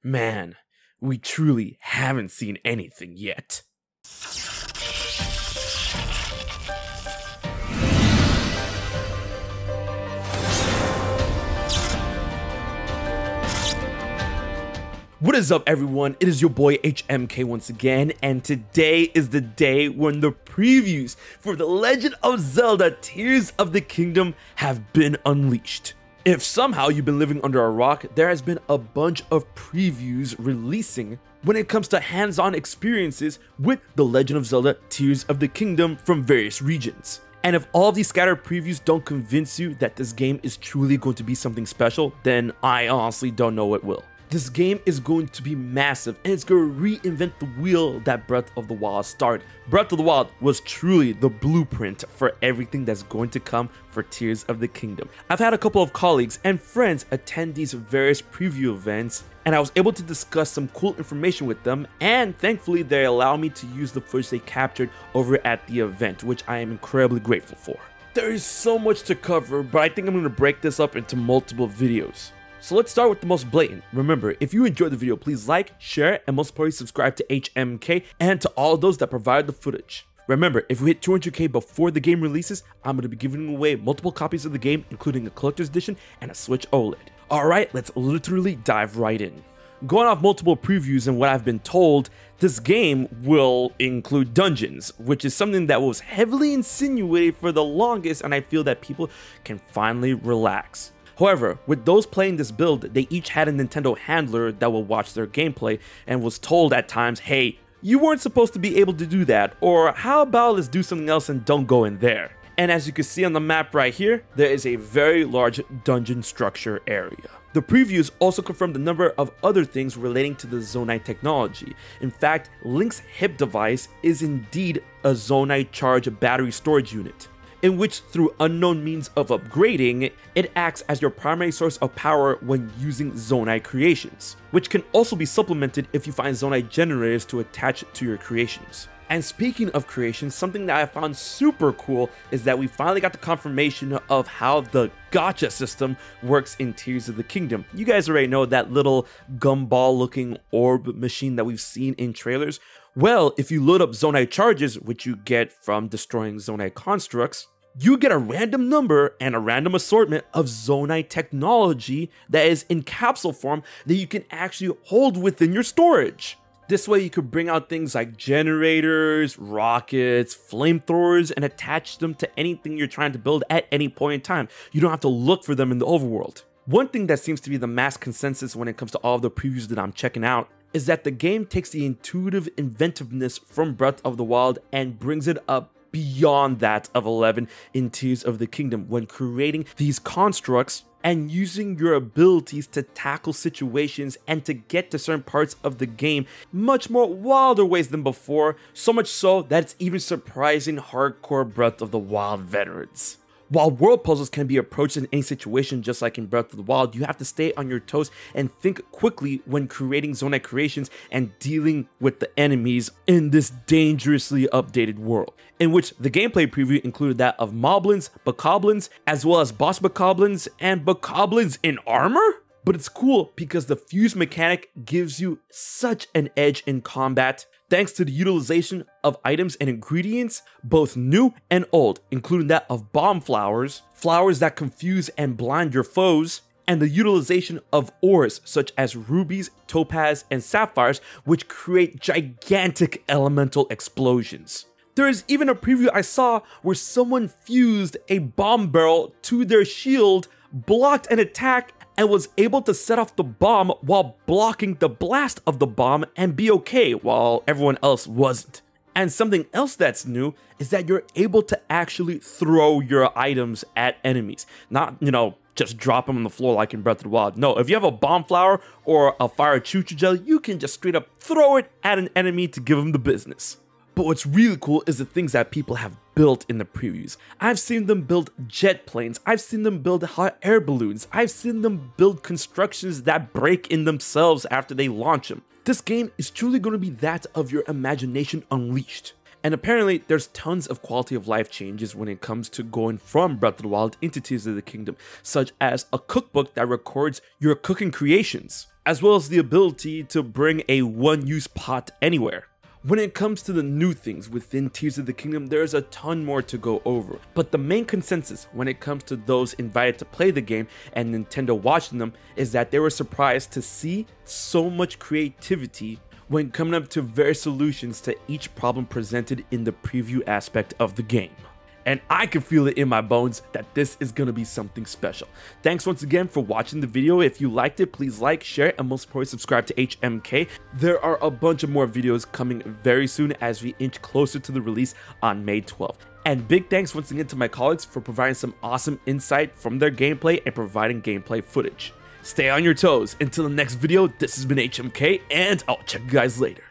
Man, we truly haven't seen anything yet. What is up, everyone? It is your boy HMK once again, and today is the day when the previews for The Legend of Zelda Tears of the Kingdom have been unleashed. If somehow you've been living under a rock, there has been a bunch of previews releasing when it comes to hands-on experiences with The Legend of Zelda Tears of the Kingdom from various regions. And if all these scattered previews don't convince you that this game is truly going to be something special, then I honestly don't know what will. This game is going to be massive, and it's going to reinvent the wheel that Breath of the Wild started. Breath of the Wild was truly the blueprint for everything that's going to come for Tears of the Kingdom. I've had a couple of colleagues and friends attend these various preview events, and I was able to discuss some cool information with them, and thankfully they allow me to use the footage they captured over at the event, which I am incredibly grateful for. There is so much to cover, but I think I'm going to break this up into multiple videos. So let's start with the most blatant. Remember, if you enjoyed the video, please like, share, and most importantly subscribe to HMK and to all those that provide the footage. Remember, if we hit 200k before the game releases, I'm going to be giving away multiple copies of the game, including a collector's edition and a Switch OLED. Alright, let's literally dive right in. Going off multiple previews and what I've been told, this game will include dungeons, which is something that was heavily insinuated for the longest, and I feel that people can finally relax. However, with those playing this build, they each had a Nintendo handler that will watch their gameplay and was told at times, hey, you weren't supposed to be able to do that, or how about let's do something else and don't go in there. And as you can see on the map right here, there is a very large dungeon structure area. The previews also confirmed a number of other things relating to the Zonite technology. In fact, Link's hip device is indeed a Zonite charge battery storage unit, in which through unknown means of upgrading, it acts as your primary source of power when using Zonite creations, which can also be supplemented if you find Zonite generators to attach to your creations. And speaking of creations, something that I found super cool is that we finally got the confirmation of how the gacha system works in Tears of the Kingdom. You guys already know that little gumball looking orb machine that we've seen in trailers. Well, if you load up Zonite charges, which you get from destroying Zonite constructs, you get a random number and a random assortment of Zonite technology that is in capsule form that you can actually hold within your storage. This way you could bring out things like generators, rockets, flamethrowers, and attach them to anything you're trying to build at any point in time. You don't have to look for them in the overworld. One thing that seems to be the mass consensus when it comes to all of the previews that I'm checking out is that the game takes the intuitive inventiveness from Breath of the Wild and brings it up beyond that of 11 in Tears of the Kingdom when creating these constructs and using your abilities to tackle situations and to get to certain parts of the game much more wilder ways than before, so much so that it's even surprising hardcore Breath of the Wild veterans. While world puzzles can be approached in any situation just like in Breath of the Wild, you have to stay on your toes and think quickly when creating Zonite creations and dealing with the enemies in this dangerously updated world, in which the gameplay preview included that of moblins, bokoblins, as well as boss bokoblins and bokoblins in armor? But it's cool because the fuse mechanic gives you such an edge in combat, thanks to the utilization of items and ingredients, both new and old, including that of bomb flowers, flowers that confuse and blind your foes, and the utilization of ores such as rubies, topaz, and sapphires, which create gigantic elemental explosions. There is even a preview I saw where someone fused a bomb barrel to their shield, blocked an attack, and was able to set off the bomb while blocking the blast of the bomb and be okay while everyone else wasn't. And something else that's new is that you're able to actually throw your items at enemies. Not, just drop them on the floor like in Breath of the Wild. No, if you have a bomb flower or a fire choo-choo gel, you can just straight up throw it at an enemy to give them the business. But what's really cool is the things that people have built in the previews. I've seen them build jet planes, I've seen them build hot air balloons, I've seen them build constructions that break in themselves after they launch them. This game is truly going to be that of your imagination unleashed. And apparently there's tons of quality of life changes when it comes to going from Breath of the Wild into Tears of the Kingdom, such as a cookbook that records your cooking creations. as well as the ability to bring a one-use pot anywhere. When it comes to the new things within Tears of the Kingdom, there's a ton more to go over, but the main consensus when it comes to those invited to play the game and Nintendo watching them is that they were surprised to see so much creativity when coming up to various solutions to each problem presented in the preview aspect of the game. And I can feel it in my bones that this is gonna be something special. Thanks once again for watching the video. If you liked it, please like, share, and most importantly, subscribe to HMK. There are a bunch of more videos coming very soon as we inch closer to the release on May 12th. And big thanks once again to my colleagues for providing some awesome insight from their gameplay and providing gameplay footage. Stay on your toes. Until the next video, this has been HMK, and I'll check you guys later.